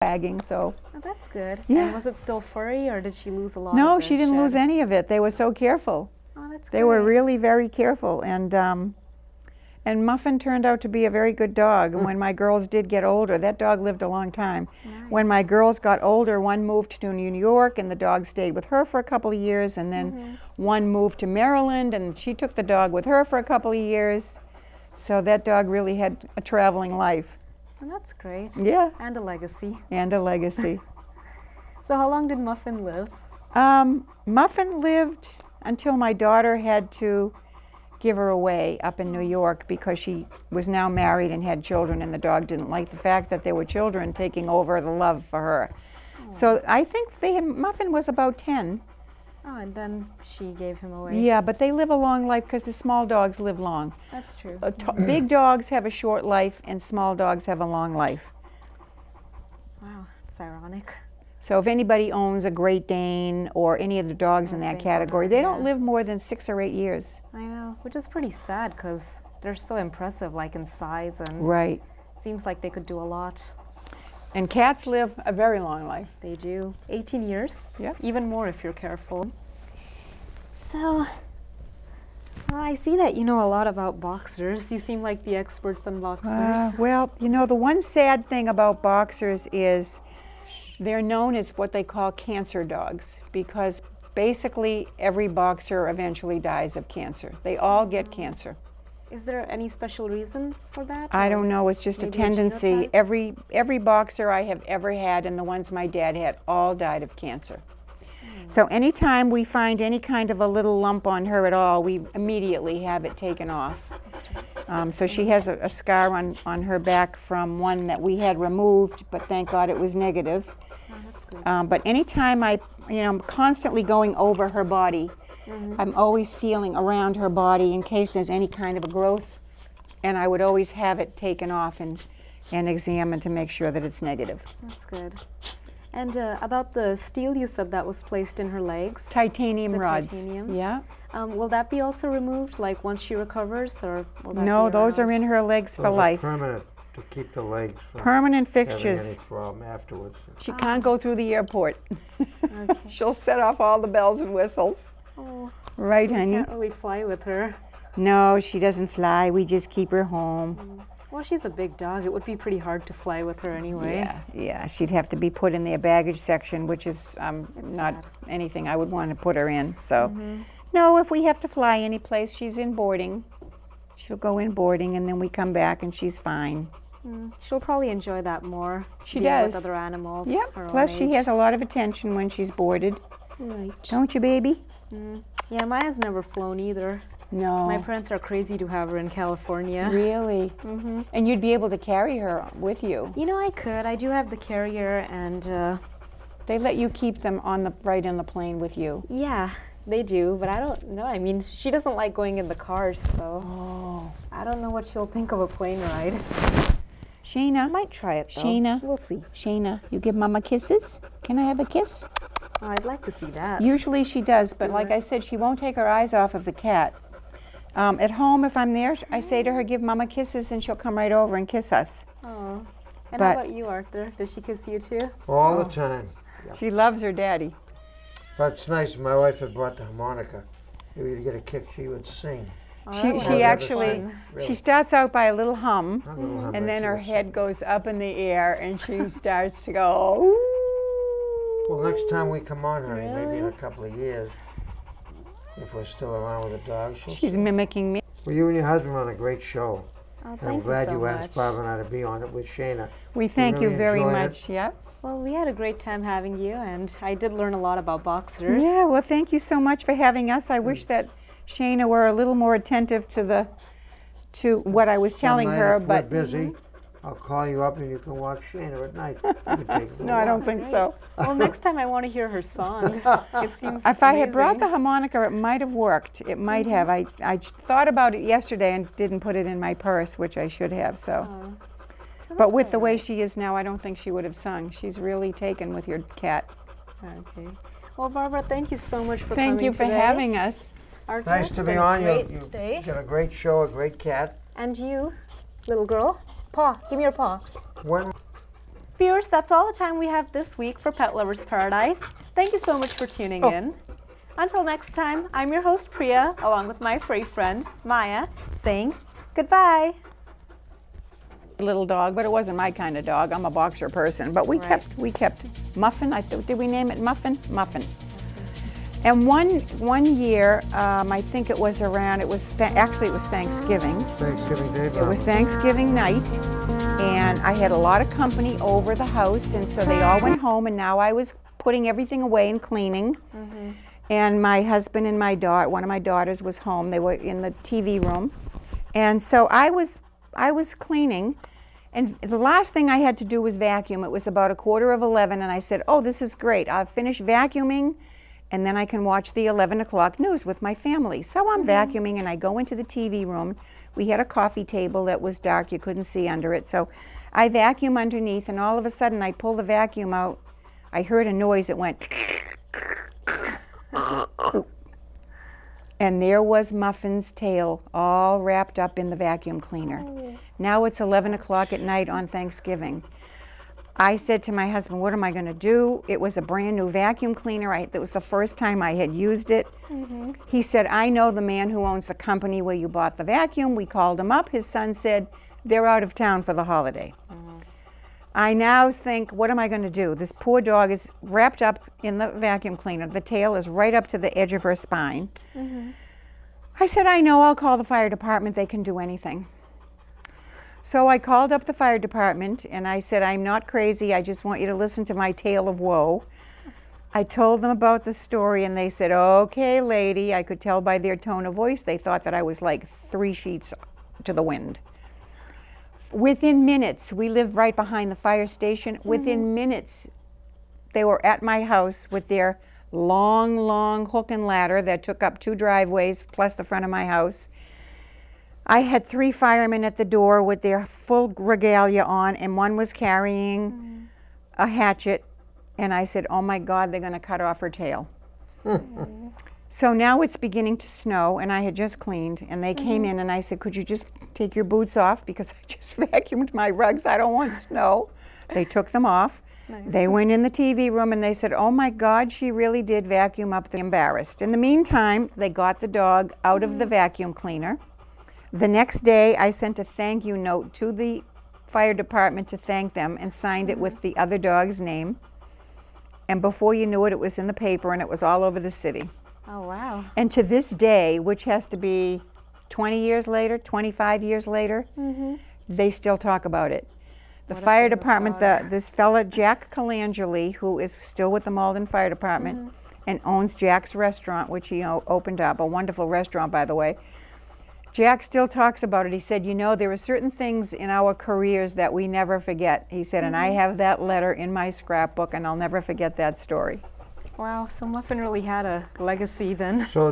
wagging, so. Oh, that's good. Yeah. And was it still furry, or did she lose a lot No, of she didn't lose any of it. They were so careful. Oh, that's They were great. really very careful, and Muffin turned out to be a very good dog. And when my girls did get older, that dog lived a long time. Nice. When my girls got older, one moved to New York, and the dog stayed with her for a couple of years, and then one moved to Maryland, and she took the dog with her for a couple of years. So that dog really had a traveling life. Oh, that's great. Yeah, And a legacy. and a legacy. So how long did Muffin live? Muffin lived until my daughter had to give her away up in New York because she was now married and had children, and the dog didn't like the fact that there were children taking over the love for her. So I think Muffin was about 10. Oh, and then she gave him away. Yeah, but they live a long life because the small dogs live long. That's true. Big dogs have a short life and small dogs have a long life. Wow, it's ironic. So if anybody owns a Great Dane or any of the dogs in that St. category, Bernard, they don't yeah. live more than 6 or 8 years. I know, which is pretty sad because they're so impressive, like in size, and Right. it seems like they could do a lot. And cats live a very long life. They do. 18 years. Yeah. Even more if you're careful. So, well, I see that you know a lot about boxers. You seem like the experts on boxers. Well, you know, the one sad thing about boxers is they're known as what they call cancer dogs because basically every boxer eventually dies of cancer. They all get cancer. Is there any special reason for that? I or don't know, it's just a maybe tendency. genotype? Every boxer I have ever had and the ones my dad had all died of cancer. So anytime we find any kind of a little lump on her at all, we immediately have it taken off. So she has a scar on her back from one that we had removed, but thank God it was negative. Oh, that's good. But anytime I'm constantly going over her body, I'm always feeling around her body in case there's any kind of a growth, and I would always have it taken off and examined to make sure that it's negative. That's good. And about the steel you said that was placed in her legs? Titanium The rods. titanium? Yeah. Will that be also removed, like once she recovers, or will that No, be those around? are in her legs for Those are life. permanent to keep the legs from Permanent having fixtures. any problem afterwards. She can't go through the airport. Okay. She'll set off all the bells and whistles. Oh, Right, you honey? can't really fly with her. No, she doesn't fly. We just keep her home. Well, she's a big dog. It would be pretty hard to fly with her anyway. Yeah. She'd have to be put in their baggage section, which is not sad. anything I would want to put her in. So, no, if we have to fly any place, she's in boarding. She'll go in boarding, and then we come back, and she's fine. She'll probably enjoy that more. She being does. with other animals. Yep. her own Plus, she age. has a lot of attention when she's boarded. Right. Don't you, baby? Yeah, Maya's never flown either. No. My parents are crazy to have her in California. Really? And you'd be able to carry her with you. You know, I could. I do have the carrier, and They let you keep them right on the plane with you. yeah, they do. But I don't know. I mean, she doesn't like going in the cars, so Oh. I don't know what she'll think of a plane ride. Shayna. I might try it though. Sheena. We'll see. Shayna, you give Mama kisses? Can I have a kiss? Oh, I'd like to see that. Usually she does, but do like it. I said, she won't take her eyes off of the cat. At home, if I'm there, I say to her, give Mama kisses, and she'll come right over and kiss us. Oh. And But- how about you, Arthur? Does she kiss you too? All the time. She loves her daddy. But it's nice, my wife had brought the harmonica. If you'd get a kick, she would sing. Oh, that She, would she be actually, fun. Really. she starts out by a little hum, A little hum, and then she her would head sing. goes up in the air, and she starts to go, ooh. Well, next time we come on, honey, maybe in a couple of years, if we're still around with the dog, She's mimicking me. Well, you and your husband are on a great show. Oh, And thank I'm glad you so asked much. Barbara and I to be on it with Shayna. We thank you really very enjoyed it. much. Yep. Well, we had a great time having you, and I did learn a lot about boxers. Yeah, well, thank you so much for having us. I wish that Shayna were a little more attentive to what I was telling Some night her, if but we're busy, I'll call you up and you can walk Shayna at night. You can take her for a no, I don't walk. think so. Well, next time I want to hear her song. It seems If I had brought the amazing. harmonica, it might have worked. It might have. I thought about it yesterday and didn't put it in my purse, which I should have. So, Oh. Well, but that's with all the way right. she is now, I don't think she would have sung. She's really taken with your cat. Okay. Well, Barbara, thank you so much for Thank coming you for today. having us. Arthur, Nice it's to be been on. great You today. got a great show, a great cat. And you, little girl. Paw, give me your paw. When Viewers, that's all the time we have this week for Pet Lovers Paradise. Thank you so much for tuning in. Until next time, I'm your host Priya, along with my furry friend Maya, saying goodbye. Little dog, but it wasn't my kind of dog. I'm a boxer person, but we kept Muffin. Did we name it Muffin? Muffin. And one year, I think it was around. Actually it was Thanksgiving. Thanksgiving Day. It was Thanksgiving night, and I had a lot of company over the house, and so they all went home, and now I was putting everything away and cleaning. And my husband and one of my daughters was home. They were in the TV room, and so I was cleaning. And the last thing I had to do was vacuum. It was about 11:15, and I said, oh, this is great. I'll finish vacuuming, and then I can watch the 11 o'clock news with my family. So I'm vacuuming, and I go into the TV room. We had a coffee table that was dark. You couldn't see under it. So I vacuum underneath, and all of a sudden, I pull the vacuum out. I heard a noise. It went, and there was Muffin's tail all wrapped up in the vacuum cleaner. Now it's 11 o'clock at night on Thanksgiving. I said to my husband, what am I going to do? It was a brand new vacuum cleaner. That was the first time I had used it. He said, I know the man who owns the company where you bought the vacuum. We called him up. His son said, they're out of town for the holiday. I now think, what am I going to do? This poor dog is wrapped up in the vacuum cleaner. The tail is right up to the edge of her spine. I said, I know, I'll call the fire department. They can do anything. So I called up the fire department, and I said, I'm not crazy. I just want you to listen to my tale of woe. I told them about the story, and they said, okay, lady. I could tell by their tone of voice. They thought that I was like 3 sheets to the wind. Within minutes, we live right behind the fire station. Within minutes, they were at my house with their long hook and ladder that took up 2 driveways plus the front of my house. I had 3 firemen at the door with their full regalia on, and one was carrying a hatchet, and I said, oh my God, they're going to cut off her tail. So now it's beginning to snow, and I had just cleaned, and they came in, and I said, could you just take your boots off, because I just vacuumed my rugs. I don't want snow. They took them off. They went in the TV room, and they said, oh my God, she really did vacuum up the embarrassed. In the meantime, they got the dog out of the vacuum cleaner. The next day, I sent a thank you note to the fire department to thank them, and signed it with the other dog's name. And before you knew it, it was in the paper, and it was all over the city. Oh, wow. And to this day, which has to be 20 years later, 25 years later, they still talk about it. The fire department, this fella, Jack Colangeli, who is still with the Malden Fire Department and owns Jack's Restaurant, which he opened up, a wonderful restaurant, by the way. Jack still talks about it. He said, you know, there are certain things in our careers that we never forget. He said, and I have that letter in my scrapbook, and I'll never forget that story. Wow, so Muffin really had a legacy then. So